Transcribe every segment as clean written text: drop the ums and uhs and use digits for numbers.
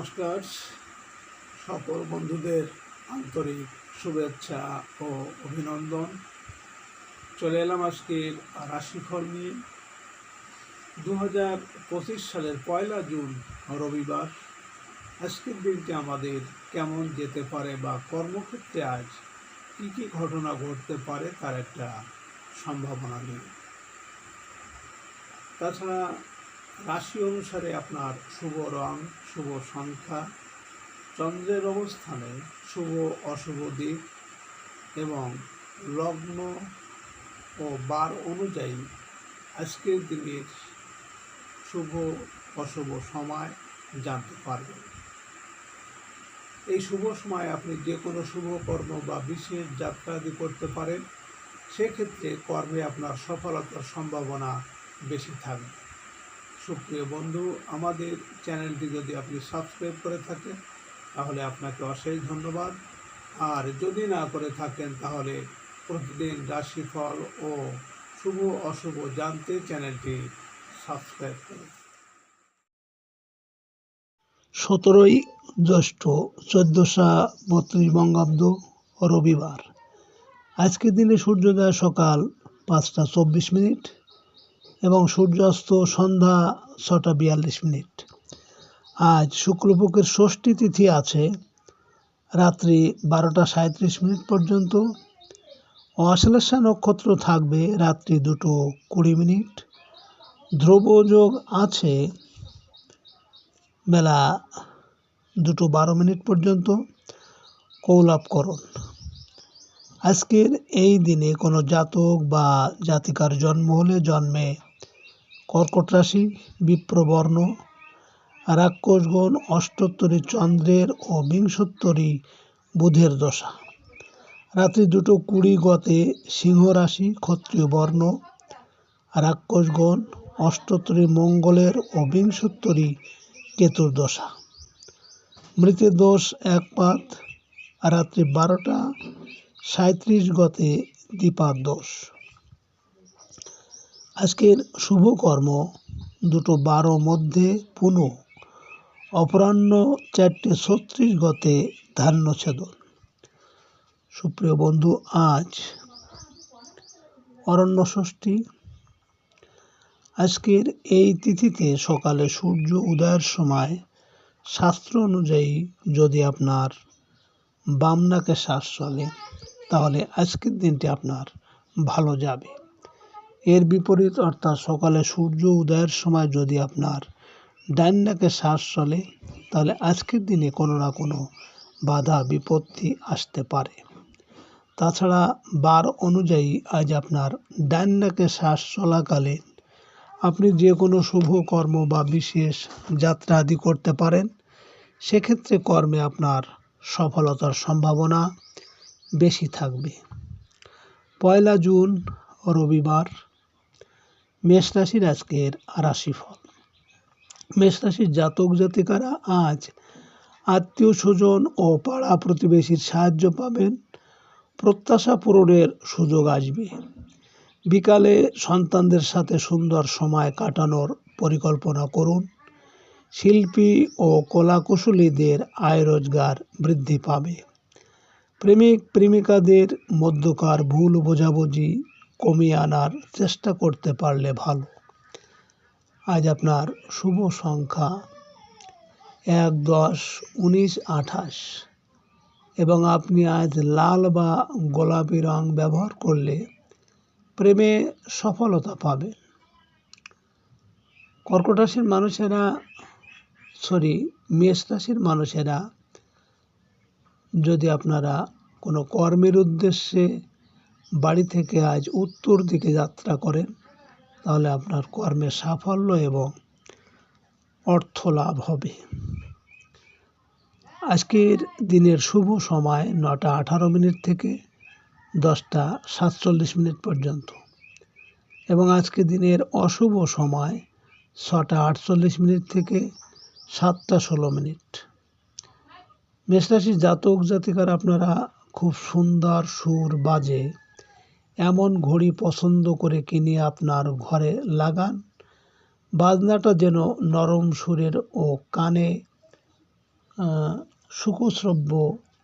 নমস্কার, সকল বন্ধুদের আন্তরিক শুভেচ্ছা ও অভিনন্দন। চলে এলাম আজকের রাশিফল নিয়ে। 2025 সালের 1 জুন রবিবার। আজকের দিনটি আমাদের কেমন যেতে পারে বা কর্মক্ষেত্রে আজ কী কী ঘটনা ঘটতে পারে তার একটা সম্ভাবনা নিয়ে। তাছাড়া রাশি অনুসারে আপনার শুভ রং, শুভ সংখ্যা, চন্দ্রের অবস্থানে শুভ অশুভ দিক এবং লগ্ন ও বার অনুযায়ী আজকের দিনের শুভ অশুভ সময় জানতে পারবেন। এই শুভ সময় আপনি যে কোনো শুভ কর্ম বা বিশেষ যাত্রা আদি করতে পারেন। সেক্ষেত্রে কর্মে আপনার সফলতার সম্ভাবনা বেশি থাকবে। সুপ্রিয় বন্ধু, আমাদের চ্যানেলটি যদি আপনি সাবস্ক্রাইব করে থাকেন তাহলে আপনাকে অশেষ ধন্যবাদ। আর যদি না করে থাকেন তাহলে প্রতিদিন রাশিফল ও শুভ অশুভ জানতে চ্যানেলটি সাবস্ক্রাইব করুন। 17ই জ্যৈষ্ঠ 1432 বঙ্গাব্দ রবিবার। আজকের দিনে সূর্যোদয় সকাল 5টা 24 মিনিট এবং সূর্যাস্ত সন্ধ্যা 6টা 42 মিনিট। আজ শুক্লপক্ষের ষষ্ঠী তিথি আছে রাত্রি 12টা 37 মিনিট পর্যন্ত। অশ্লেষা নক্ষত্র থাকবে রাত্রি 2টো 20 মিনিট। ধ্রুবযোগ আছে বেলা 2টো 12 মিনিট পর্যন্ত। কৌলাভকরণ। আজকের এই দিনে কোনো জাতক বা জাতিকার জন্ম হলে জন্মে কর্কট রাশি, বিপ্রবর্ণ, রাক্ষসগণ, অষ্টোত্তরী চন্দ্রের ও বিংশোত্তরী বুধের দশা। রাত্রি 2টো 20 গতে সিংহ রাশি, ক্ষত্রিয় বর্ণ, রাক্ষসগণ, অষ্টোত্তরী মঙ্গলের ও বিংশোত্তরী কেতুর দশা। মৃতের দোষ একপাত। রাত্রি 12টা 37 গতে দ্বিপাদ দোষ। আজকের শুভকর্ম 2টো 12 মধ্যে পুনঃ, অপরাহ্ন 4টে 36 গতে ধান্য ছেদন। সুপ্রিয় বন্ধু, আজ অরণ্য ষষ্ঠী। আজকের এই তিথিতে সকালে সূর্য উদয়ের সময় শাস্ত্র অনুযায়ী যদি আপনার বাম নাকে শ্বাস চলে তাহলে আজকের দিনটি আপনার ভালো যাবে। এর বিপরীত অর্থাৎ সকালে সূর্য উদয়ের সময় যদি আপনার ডান নাকে শ্বাস চলে তাহলে আজকের দিনে কোনো না কোনো বাধা বিপত্তি আসতে পারে। তাছাড়া বার অনুযায়ী আজ আপনার ডান নাকে শ্বাস চলাকালে আপনি যে কোনো শুভ কর্ম বা বিশেষ যাত্রা আদি করতে পারেন। সেক্ষেত্রে কর্মে আপনার সফলতার সম্ভাবনা বেশি থাকবে। 1 জুন রবিবার। মেষ রাশির আজকের রাশিফল। মেষ রাশির জাতক জাতিকারা আজ আত্মীয় স্বজন ও পাড়া প্রতিবেশীর সাহায্য পাবেন। প্রত্যাশা পূরণের সুযোগ আসবে। বিকালে সন্তানদের সাথে সুন্দর সময় কাটানোর পরিকল্পনা করুন। শিল্পী ও কলাকুশলীদের আয় রোজগার বৃদ্ধি পাবে। প্রেমিক প্রেমিকাদের মধ্যকার ভুল বোঝাবুঝি কমিয়ে আনার চেষ্টা করতে পারলে ভালো। আজ আপনার শুভ সংখ্যা 1, 10, 19, 28 এবং আপনি আজ লাল বা গোলাপি রং ব্যবহার করলে প্রেমে সফলতা পাবেন। কর্কট রাশির মানুষেরা মেষ রাশির মানুষেরা যদি আপনারা কোনো কর্মের উদ্দেশ্যে বাড়ি থেকে আজ উত্তর দিকে যাত্রা করেন তাহলে আপনার কর্মে সাফল্য এবং অর্থ লাভ হবে। আজকের দিনের শুভ সময় 9টা 18 মিনিট থেকে 10টা 47 মিনিট পর্যন্ত এবং আজকের দিনের অশুভ সময় 6টা 48 মিনিট থেকে 7টা 16 মিনিট। মেষরাশির জাতক জাতিকারা আপনারা খুব সুন্দর সুর বাজে এমন ঘড়ি পছন্দ করে কিনে আপনার ঘরে লাগান। বাজনাটা যেন নরম সুরের ও কানে সুখশ্রব্য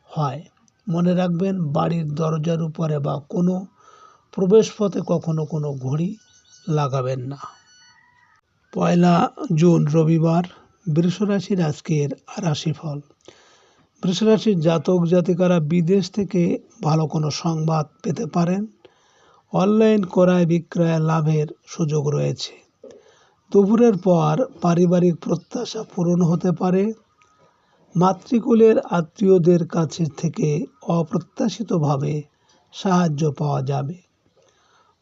হয়। মনে রাখবেন, বাড়ির দরজার উপরে বা কোনো প্রবেশপথে কখনো কোনো ঘড়ি লাগাবেন না। 1 জুন রবিবার, বৃষরাশির আজকের রাশিফল। বৃষরাশির জাতক জাতিকারা বিদেশ থেকে ভালো কোনো সংবাদ পেতে পারেন। অনলাইন ক্রয় বিক্রয়ে লাভের সুযোগ রয়েছে। দুপুরের পর পারিবারিক প্রত্যাশা পূরণ হতে পারে। মাতৃকুলের আত্মীয়দের কাছে থেকে অপ্রত্যাশিতভাবে সাহায্য পাওয়া যাবে।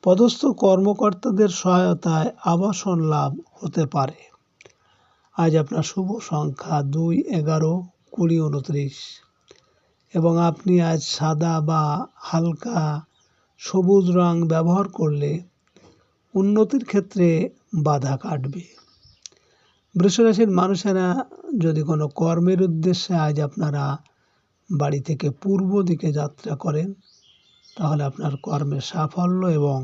পদস্থ কর্মকর্তাদের সহায়তায় আবাসন লাভ হতে পারে। আজ আপনার শুভ সংখ্যা 2, 11, 20, 29 এবং আপনি আজ সাদা বা হালকা সবুজ রং ব্যবহার করলে উন্নতির ক্ষেত্রে বাধা কাটবে। বৃষরাশির মানুষেরা যদি কোনো কর্মের উদ্দেশ্যে আজ আপনারা বাড়ি থেকে পূর্ব দিকে যাত্রা করেন, তাহলে আপনার কর্মে সাফল্য এবং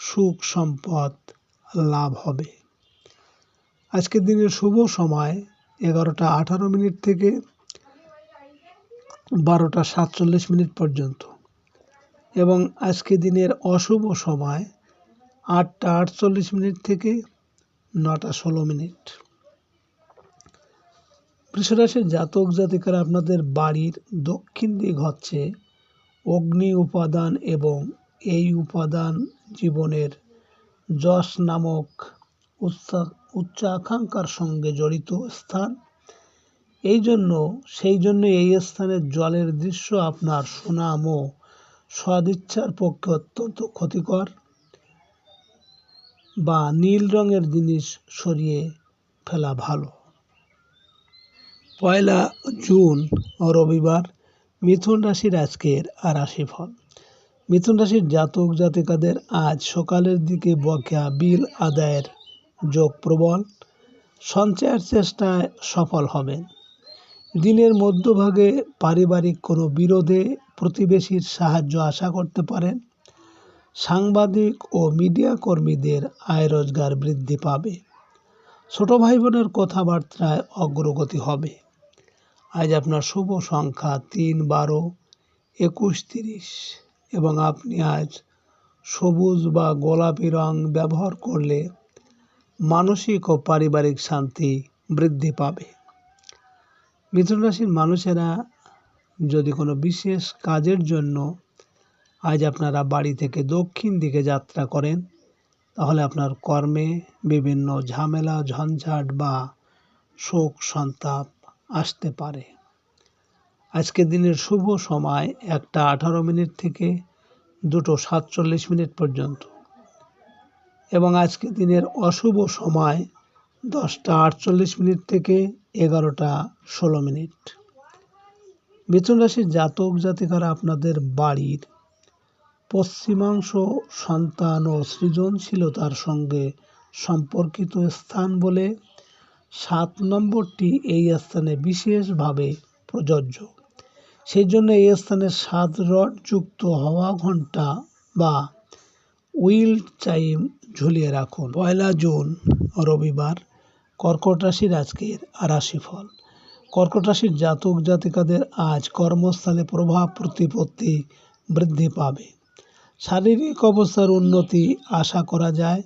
সুখ সম্পদ লাভ হবে। আজকের দিনের শুভ সময় 11টা 18 থেকে 12টা 47 পর্যন্ত এবং আজকের দিনের অশুভ সময় 8টা 48 থেকে 9টা 16। বৃষরাশির জাতক জাতিকারা আপনাদের বাড়ির দক্ষিণ দিক হচ্ছে অগ্নি উপাদান এবং এই উপাদান জীবনের যশ নামক উচ্চাকাঙ্ক্ষার সঙ্গে জড়িত স্থান। সেই জন্য এই স্থানের জলের দৃশ্য আপনার সুনাম ও সদিচ্ছার পক্ষে অত্যন্ত ক্ষতিকর, বা নীল রঙের জিনিস সরিয়ে ফেলা ভালো। 1 জুন রবিবার, মিথুন রাশির আজকের রাশিফল। মিথুন রাশির জাতক জাতিকাদের আজ সকালের দিকে বকেয়া বিল আদায়ের যোগ প্রবল। সঞ্চয়ের চেষ্টায় সফল হবেন। দিনের মধ্যভাগে পারিবারিক কোনো বিরোধে প্রতিবেশীর সাহায্য আশা করতে পারেন। সাংবাদিক ও মিডিয়া কর্মীদের আয় রোজগার বৃদ্ধি পাবে। ছোট ভাই বোনের কথাবার্তায় অগ্রগতি হবে। আজ আপনার শুভ সংখ্যা 3, 12, 21, 30 এবং আপনি আজ সবুজ বা গোলাপি রং ব্যবহার করলে মানসিক ও পারিবারিক শান্তি বৃদ্ধি পাবে। মিথুন রাশির মানুষেরা যদি কোনো বিশেষ কাজের জন্য আজ আপনারা বাড়ি থেকে দক্ষিণ দিকে যাত্রা করেন, তাহলে আপনার কর্মে বিভিন্ন ঝামেলা ঝঞ্ঝাট বা শোক সন্তাপ আসতে পারে। আজকের দিনের শুভ সময় 1টা 18 থেকে 2টো 47 পর্যন্ত এবং আজকের দিনের অশুভ সময় 10টা 48 থেকে 11টা 16। মিথুন রাশির জাতক জাতিকারা আপনাদের বাড়ির পশ্চিমাংশ সন্তান ও সৃজনশীলতার সঙ্গে সম্পর্কিত স্থান বলে 7 নম্বরটি এই স্থানে বিশেষভাবে প্রযোজ্য। সেই জন্য এই স্থানে 7 রডযুক্ত হাওয়া ঘণ্টা বা উইল চাইম ঝুলিয়ে রাখুন। 1 জুন রবিবার, কর্কট রাশির আজকের রাশিফল। কর্কট রাশির জাতক জাতিকাদের আজ কর্মস্থলে প্রভাব প্রতিপত্তি বৃদ্ধি পাবে। শারীরিক অবস্থার উন্নতি আশা করা যায়।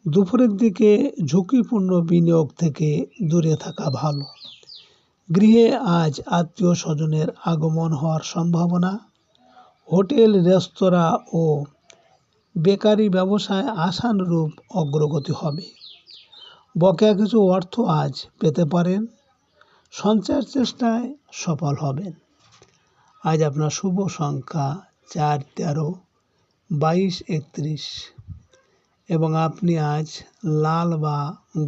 দুপুরের দিকে ঝুঁকিপূর্ণ বিনিয়োগ থেকে দূরে থাকা ভালো। গৃহে আজ আত্মীয় স্বজনের আগমন হওয়ার সম্ভাবনা। হোটেল, রেস্তোরাঁ ও বেকারি ব্যবসায় আশানুরূপ অগ্রগতি হবে। বকেয়া কিছু অর্থ আজ পেতে পারেন। সঞ্চয়ের চেষ্টায় সফল হবেন। আজ আপনার শুভ সংখ্যা 4, 13, 22, 31 এবং আপনি আজ লাল বা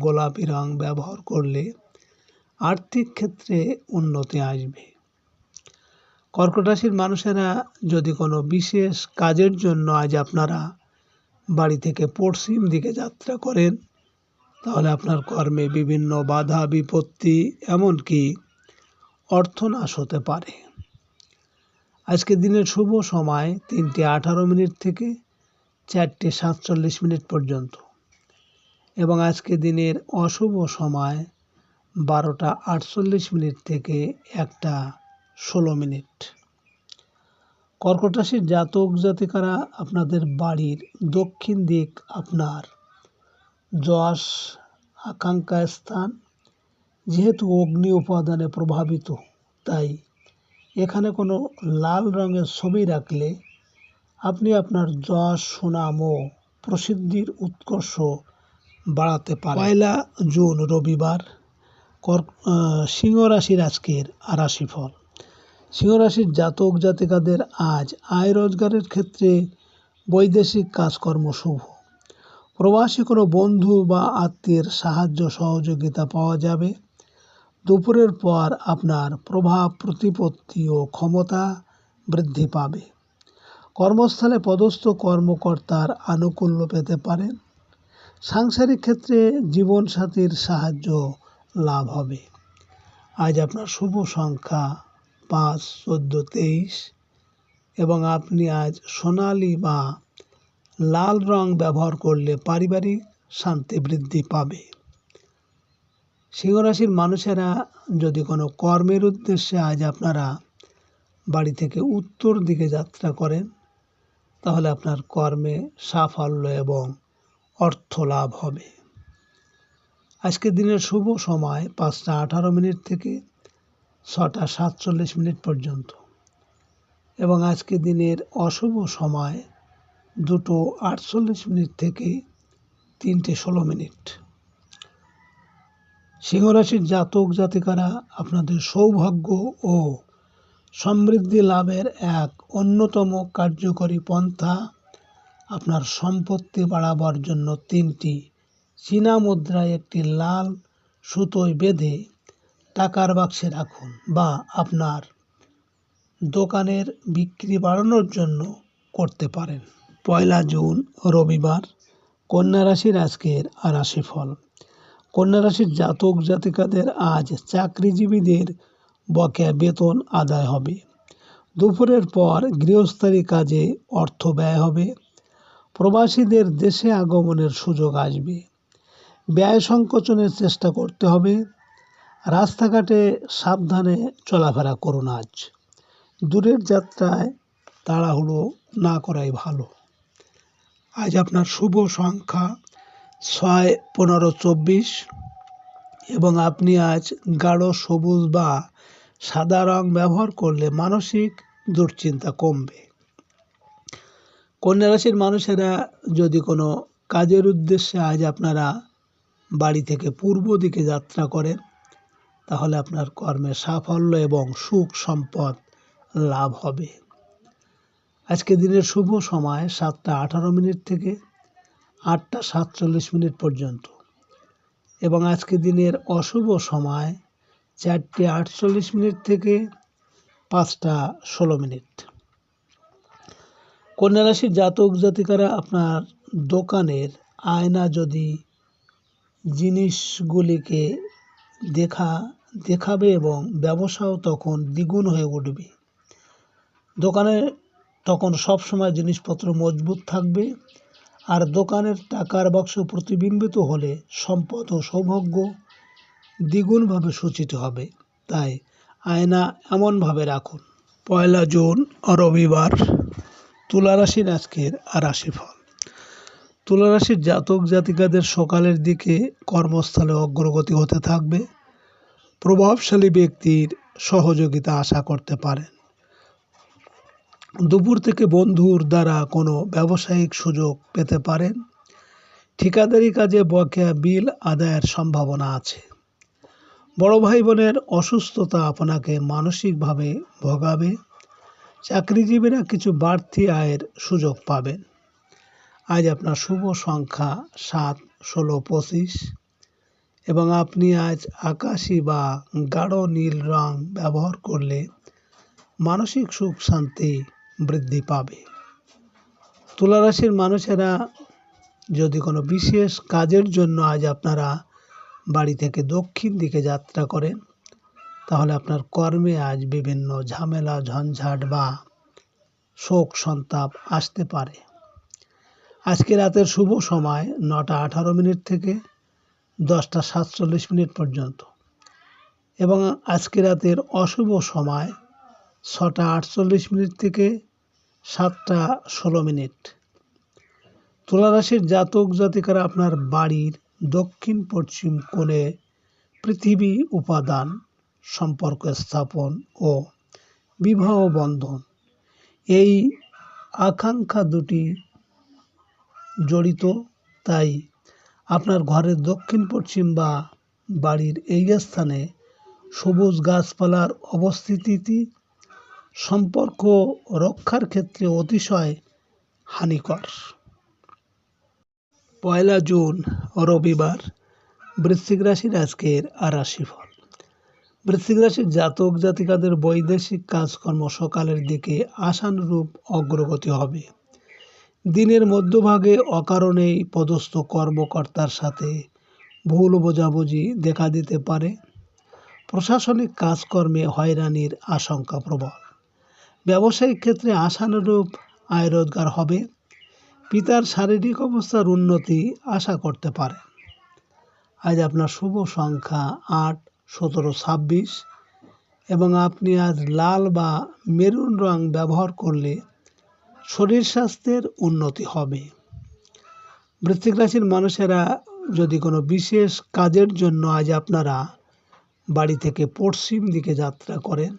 গোলাপি রং ব্যবহার করলে আর্থিক ক্ষেত্রে উন্নতি আসবে। কর্কট রাশির মানুষেরা যদি কোনো বিশেষ কাজের জন্য আজ আপনারা বাড়ি থেকে পশ্চিম দিকে যাত্রা করেন, তাহলে আপনার কর্মে বিভিন্ন বাধা বিপত্তি এমনকি অর্থনাশ হতে পারে। আজকের দিনের শুভ সময় 3টে 18 থেকে 4টে 47 পর্যন্ত এবং আজকের দিনের অশুভ সময় 12:48 থেকে 1:16। কর্কট রাশির জাতক জাতিকারা আপনাদের বাড়ির দক্ষিণ দিক আপনার যশ আকাঙ্ক্ষা স্থান। যেহেতু অগ্নি উপাদানে প্রভাবিত, তাই এখানে কোনো লাল রঙের ছবি রাখলে আপনি আপনার যশ, সুনাম ও প্রসিদ্ধির উৎকর্ষ বাড়াতে পারেন। 1 জুন রবিবার, সিংহ রাশির আজকের রাশিফল। সিংহ রাশির জাতক জাতিকাদের আজ আয় রোজগারের ক্ষেত্রে বৈদেশিক কাজকর্ম শুভ। প্রবাসী কোনো বন্ধু বা আত্মীয়ের সাহায্য সহযোগিতা পাওয়া যাবে। দুপুরের পর আপনার প্রভাব, প্রতিপত্তি ও ক্ষমতা বৃদ্ধি পাবে। কর্মস্থলে পদস্থ কর্মকর্তার আনুকূল্য পেতে পারেন। সাংসারিক ক্ষেত্রে জীবনসাথীর সাহায্য লাভ হবে। আজ আপনার শুভ সংখ্যা 5, 14, 23 এবং আপনি আজ সোনালী বা লাল রং ব্যবহার করলে পারিবারিক শান্তি বৃদ্ধি পাবে। সিংহ রাশির মানুষেরা যদি কোনো কর্মের উদ্দেশ্যে আজ আপনারা বাড়ি থেকে উত্তর দিকে যাত্রা করেন, তাহলে আপনার কর্মে সাফল্য এবং অর্থ লাভ হবে। আজকের দিনের শুভ সময় 5:18 থেকে 6:47 পর্যন্ত এবং আজকের দিনের অশুভ সময় 2:48 থেকে 3:16। সিংহ রাশির জাতক জাতিকারা আপনাদের সৌভাগ্য ও সমৃদ্ধি লাভের এক অন্যতম কার্যকরী পন্থা আপনার সম্পত্তি বাড়াবার জন্য 3টি চীনা মুদ্রায় একটি লাল সুতোয় বেঁধে টাকার বাক্সে রাখুন বা আপনার দোকানের বিক্রি বাড়ানোর জন্য করতে পারেন। 1 জুন রবিবার, কন্যা রাশির আজকের রাশিফল। কন্যা রাশির জাতক জাতিকাদের আজ চাকরিজীবীদের বকেয়া বেতন আদায় হবে। দুপুরের পর গৃহস্থালী কাজে অর্থ ব্যয় হবে। প্রবাসীদের দেশে আগমনের সুযোগ আসবে। ব্যয় সংকোচনের চেষ্টা করতে হবে। রাস্তাঘাটে সাবধানে চলাফেরা করুন। আজ দূরের যাত্রায় তাড়াহুড়ো না করাই ভালো। আজ আপনার শুভ সংখ্যা 6, 15, 24 এবং আপনি আজ গাঢ় সবুজ বা সাদা রং ব্যবহার করলে মানসিক দুশ্চিন্তা কমবে। কন্যা রাশির মানুষেরা যদি কোনো কাজের উদ্দেশ্যে আজ আপনারা বাড়ি থেকে পূর্ব দিকে যাত্রা করেন, তাহলে আপনার কর্মে সাফল্য এবং সুখ সম্পদ লাভ হবে। আজকে দিনের শুভ সময় 7:18 থেকে 8:47 পর্যন্ত এবং আজকে দিনের অশুভ সময় 4:48 থেকে 5:16। কন্যা রাশির জাতক জাতিকারা আপনার দোকানের আয়না যদি জিনিসগুলিকে দেখাবে এবং ব্যবসাও তখন দ্বিগুণ হয়ে উঠবে। দোকানে তখন সবসময় জিনিসপত্র মজবুত থাকবে আর দোকানের টাকার বাক্স প্রতিবিম্বিত হলে সম্পদ ও সৌভাগ্য দ্বিগুণভাবে সূচিত হবে। তাই আয়না এমনভাবে রাখুন। 1 জুন রবিবার, তুলা রাশির আজকের রাশিফল। তুলা রাশির জাতক জাতিকাদের সকালের দিকে কর্মস্থলে অগ্রগতি হতে থাকবে। প্রভাবশালী ব্যক্তির সহযোগিতা আশা করতে পারেন। দুপুর থেকে বন্ধুর দ্বারা কোনো ব্যবসায়িক সুযোগ পেতে পারেন। ঠিকাদারি কাজে বকেয়া বিল আদায়ের সম্ভাবনা আছে। বড় ভাই বোনের অসুস্থতা আপনাকে মানসিকভাবে ভোগাবে। চাকরিজীবীরা কিছু বাড়তি আয়ের সুযোগ পাবেন। আজ আপনার শুভ সংখ্যা 7, 16, 25 এবং আপনি আজ আকাশী বা গাঢ় নীল রং ব্যবহার করলে মানসিক সুখ শান্তি বৃদ্ধি পাবে। তুলা রাশির মানুষেরা যদি কোনো বিশেষ কাজের জন্য আজ আপনারা বাড়ি থেকে দক্ষিণ দিকে যাত্রা করেন, তাহলে আপনার কর্মে আজ বিভিন্ন ঝামেলা, ঝঞ্ঝাট বা শোক সন্তাপ আসতে পারে। আজকে রাতের শুভ সময় 9:18 থেকে 10:47 পর্যন্ত এবং আজকে রাতের অশুভ সময় 6:48 থেকে 7:16। তুলা রাশির জাতক জাতিকারা আপনার বাড়ির দক্ষিণ পশ্চিম কোণে পৃথিবী উপাদান সম্পর্ক স্থাপন ও বিবাহ বন্ধন এই আকাঙ্ক্ষা দুটি জড়িত। তাই আপনার ঘরের দক্ষিণ পশ্চিম বা বাড়ির এই স্থানে সবুজ গাছপালার অবস্থিতি সম্পর্ক রক্ষার ক্ষেত্রে অতিশয় হানিকর। 1 জুন রবিবার বৃশ্চিক রাশির আজকের রাশিফল। বৃশ্চিক রাশির জাতক জাতিকাদের বৈদেশিক কাজকর্ম সকালের দিকে আশানুরূপ অগ্রগতি হবে। দিনের মধ্যভাগে অকারণেই পদস্থ কর্মকর্তার সাথে ভুল বোঝাবুঝি দেখা দিতে পারে। প্রশাসনিক কাজকর্মে হয়রানির আশঙ্কা প্রবল। ব্যবসায়িক ক্ষেত্রে আশানুরূপ আয় রোজগার হবে। পিতার শারীরিক অবস্থার উন্নতি আশা করতে পারে। আজ আপনার শুভ সংখ্যা 8, 17, 26 এবং আপনি আজ লাল বা মেরুন রং ব্যবহার করলে শরীর স্বাস্থ্যের উন্নতি হবে। বৃশ্চিক রাশির মানুষেরা যদি কোনো বিশেষ কাজের জন্য আজ আপনারা বাড়ি থেকে পশ্চিম দিকে যাত্রা করেন,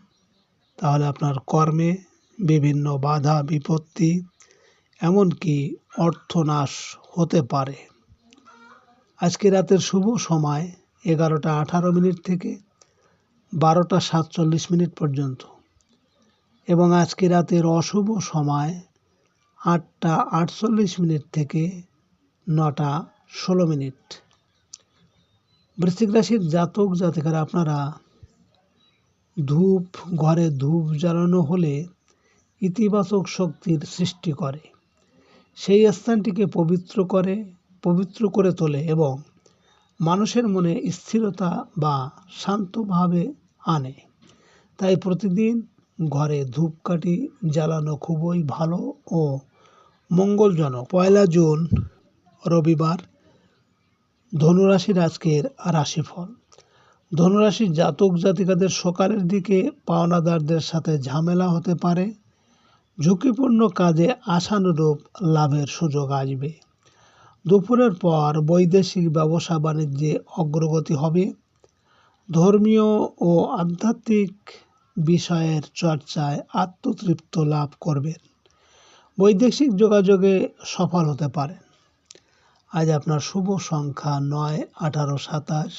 তাহলে আপনার কর্মে বিভিন্ন বাধা বিপত্তি এমনকি অর্থনাশ হতে পারে। আজকে রাতের শুভ সময় 11:18 থেকে 12:47 পর্যন্ত এবং আজকে রাতের অশুভ সময় 8:48 থেকে 9:16। বৃশ্চিক রাশির জাতক জাতিকারা আপনারা ঘরে ধূপ জ্বালানো হলে ইতিবাচক শক্তির সৃষ্টি করে, সেই স্থানটিকে পবিত্র করে তোলে এবং মানুষের মনে স্থিরতা বা শান্তভাবে আনে। তাই প্রতিদিন ঘরে ধূপকাঠি জ্বালানো খুবই ভালো ও মঙ্গলজনক। 1 জুন রবিবার ধনুরাশির আজকের রাশিফল। ধনুরাশির জাতক জাতিকাদের সকালের দিকে পাওনাদারদের সাথে ঝামেলা হতে পারে। ঝুঁকিপূর্ণ কাজে আশানুরূপ লাভের সুযোগ আসবে। দুপুরের পর বৈদেশিক ব্যবসা বাণিজ্যে অগ্রগতি হবে। ধর্মীয় ও আধ্যাত্মিক বিষয়ের চর্চায় আত্মতৃপ্ত লাভ করবেন। বৈদেশিক যোগাযোগে সফল হতে পারেন। আজ আপনার শুভ সংখ্যা 9, 18, 27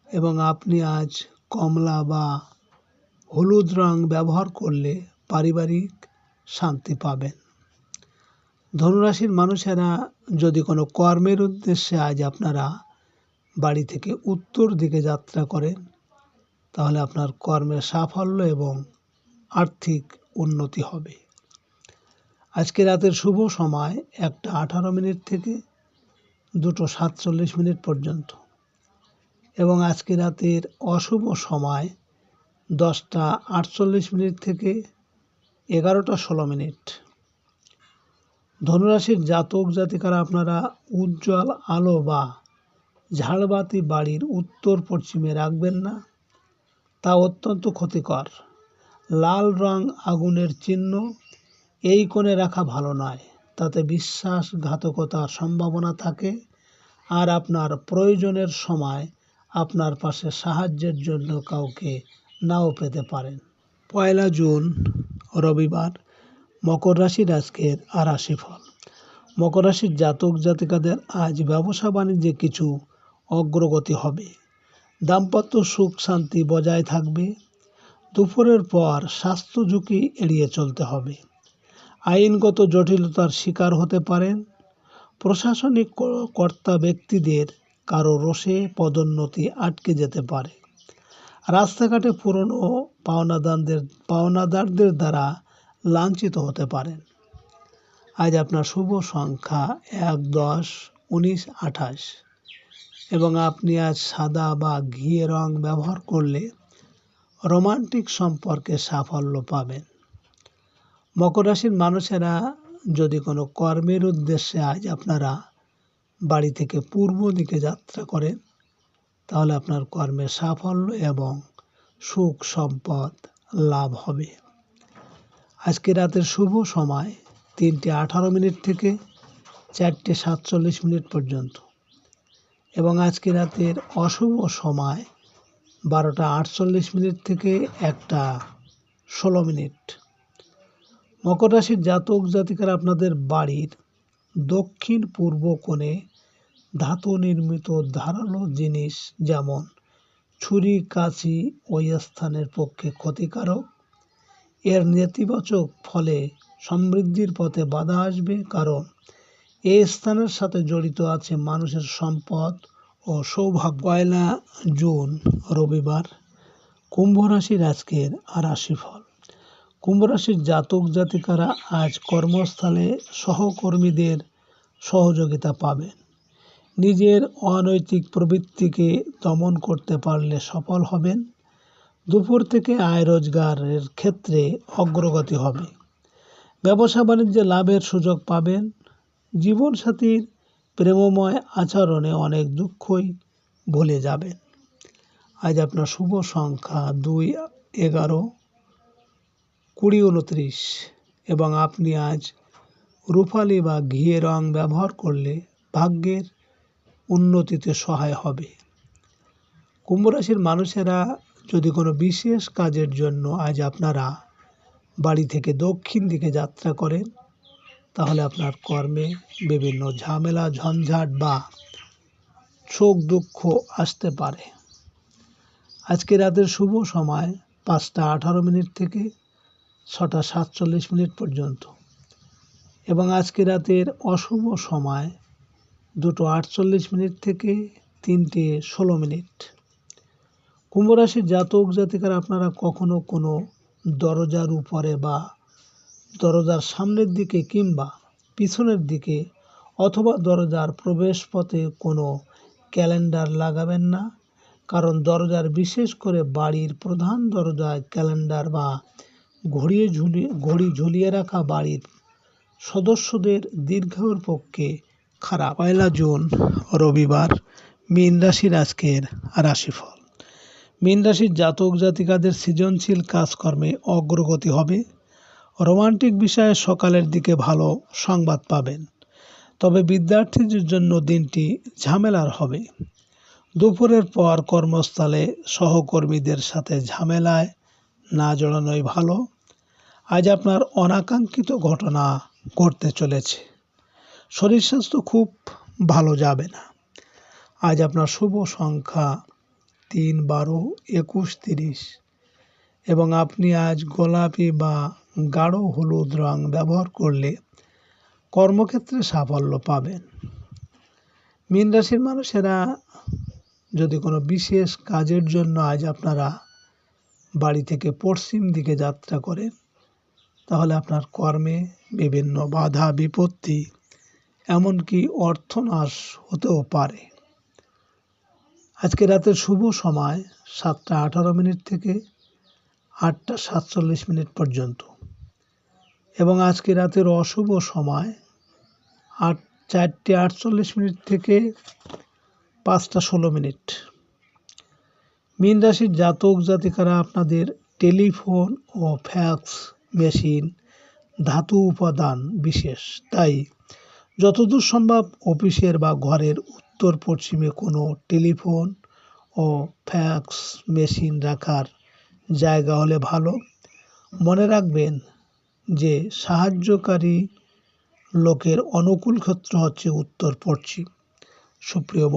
এবং আপনি আজ কমলা বা হলুদ রং ব্যবহার করলে পারিবারিক শান্তি পাবেন। ধনুরাশির মানুষেরা যদি কোনো কর্মের উদ্দেশ্যে আজ আপনারা বাড়ি থেকে উত্তর দিকে যাত্রা করেন, তাহলে আপনার কর্মের সাফল্য এবং আর্থিক উন্নতি হবে। আজকে রাতের শুভ সময় 1:18 থেকে 2:47 পর্যন্ত এবং আজকে রাতের অশুভ সময় 10:48 থেকে 11:16। ধনুরাশির জাতক জাতিকারা আপনারা উজ্জ্বল আলো বা ঝাড়বাতি বাড়ির উত্তর পশ্চিমে রাখবেন না, তা অত্যন্ত ক্ষতিকর। লাল রং আগুনের চিহ্ন, এই কোণে রাখা ভালো নয়, তাতে বিশ্বাসঘাতকতার সম্ভাবনা থাকে আর আপনার প্রয়োজনের সময় আপনার পাশে সাহায্যের জন্য কাউকে নাও পেতে পারেন। 1 জুন রবিবার মকর রাশির আজকের রাশিফল। মকর রাশির জাতক জাতিকাদের আজ ব্যবসা বাণিজ্যে কিছু অগ্রগতি হবে। দাম্পত্য সুখ শান্তি বজায় থাকবে। দুপুরের পর স্বাস্থ্য ঝুঁকি এড়িয়ে চলতে হবে। আইনগত জটিলতার শিকার হতে পারেন। প্রশাসনিক কর্তা ব্যক্তিদের কারো রোষে পদোন্নতি আটকে যেতে পারে। রাস্তাঘাটে পুরনো পাওনাদারদের দ্বারা লাঞ্ছিত হতে পারেন। আজ আপনার শুভ সংখ্যা 1, 10, 19, 28 এবং আপনি আজ সাদা বা ঘিয়ে রং ব্যবহার করলে রোমান্টিক সম্পর্কে সাফল্য পাবেন। মকর রাশির মানুষেরা যদি কোনো কর্মের উদ্দেশ্যে আজ আপনারা বাড়ি থেকে পূর্ব দিকে যাত্রা করেন, তাহলে আপনার কর্মে সাফল্য এবং সুখ সম্পদ লাভ হবে। আজকে রাতের শুভ সময় 3:18 থেকে 4:47 পর্যন্ত এবং আজকে রাতের অশুভ সময় 12:48 থেকে 1:16। মকর রাশির জাতক জাতিকারা আপনাদের বাড়ির দক্ষিণ পূর্ব কোণে ধাতু নির্মিত ধারালো জিনিস যেমন ছুরি কাঁচি ওই স্থানের পক্ষে ক্ষতিকারক। এর নেতিবাচক ফলে সমৃদ্ধির পথে বাধা আসবে, কারণ এই স্থানের সাথে জড়িত আছে মানুষের সম্পদ ও সৌভাগ্য। 1 জুন রবিবার। কুম্ভ রাশির আজকের রাশিফল। কুম্ভ রাশির জাতক জাতিকারা আজ কর্মস্থলে সহকর্মীদের সহযোগিতা পাবেন। নিজের অনৈতিক প্রবৃত্তিকে দমন করতে পারলে সফল হবেন। দুপুর থেকে আয় রোজগারের ক্ষেত্রে অগ্রগতি হবে। ব্যবসা বাণিজ্যে লাভের সুযোগ পাবেন। জীবনসাথীর প্রেমময় আচরণে অনেক দুঃখই ভুলে যাবেন। আজ আপনার শুভ সংখ্যা 2, 11, 20, 29 এবং আপনি আজ রূপালি বা ঘিয়ে রং ব্যবহার করলে ভাগ্যের উন্নতিতে সহায় হবে। কুম্ভ রাশির মানুষেরা যদি কোনো বিশেষ কাজের জন্য আজ আপনারা বাড়ি থেকে দক্ষিণ দিকে যাত্রা করেন, তাহলে আপনার কর্মে বিভিন্ন ঝামেলা ঝঞ্ঝাট বা শোক দুঃখ আসতে পারে। আজকে রাতের শুভ সময় 5:18 থেকে 6:47 পর্যন্ত এবং আজকে রাতের অশুভ সময় 2:48 থেকে 3:16। কুম্ভ রাশির জাতক জাতিকারা আপনারা কখনো কোনো দরজার উপরে বা দরজার সামনের দিকে কিংবা পিছনের দিকে অথবা দরজার প্রবেশপথে কোনো ক্যালেন্ডার লাগাবেন না, কারণ দরজার বিশেষ করে বাড়ির প্রধান দরজায় ক্যালেন্ডার বা ঘড়ি ঝুলিয়ে রাখা বাড়ির সদস্যদের দীর্ঘায়ুর পক্ষে খারাপ। 1 জুন রবিবার। মীন রাশির আজকের রাশিফল। মীন রাশির জাতক জাতিকাদের সৃজনশীল কাজকর্মে অগ্রগতি হবে। রোমান্টিক বিষয়ে সকালের দিকে ভালো সংবাদ পাবেন, তবে বিদ্যার্থীদের জন্য দিনটি ঝামেলার হবে। দুপুরের পর কর্মস্থলে সহকর্মীদের সাথে ঝামেলায় না জড়ানোই ভালো। আজ আপনার অনাকাঙ্ক্ষিত ঘটনা ঘটতে চলেছে। শরীর স্বাস্থ্য খুব ভালো যাবে না। আজ আপনার শুভ সংখ্যা 3, 12, 21, 30 এবং আপনি আজ গোলাপি বা গাঢ় হলুদ রং ব্যবহার করলে কর্মক্ষেত্রে সাফল্য পাবেন। মীন রাশির মানুষেরা যদি কোনো বিশেষ কাজের জন্য আজ আপনারা বাড়ি থেকে পশ্চিম দিকে যাত্রা করেন, তাহলে আপনার কর্মে বিভিন্ন বাধা বিপত্তি এমনকি অর্থনাশ হতেও পারে। আজকে রাতের শুভ সময় 7:18 থেকে 8:47 পর্যন্ত এবং আজকে রাতের অশুভ সময় 4:48 থেকে 5:16। মীন রাশির জাতক জাতিকারা আপনাদের টেলিফোন ও ফ্যাক্স মেশিন ধাতু উপাদান বিশেষ, তাই যতদূর সম্ভব অফিসের বা ঘরের উত্তর পশ্চিমে কোনো টেলিফোন ও ফ্যাক্স মেশিন রাখার জায়গা হলে ভালো। মনে রাখবেন যে সাহায্যকারী লোকের অনুকূল ক্ষেত্র হচ্ছে উত্তর পশ্চিম। সুপ্রিয়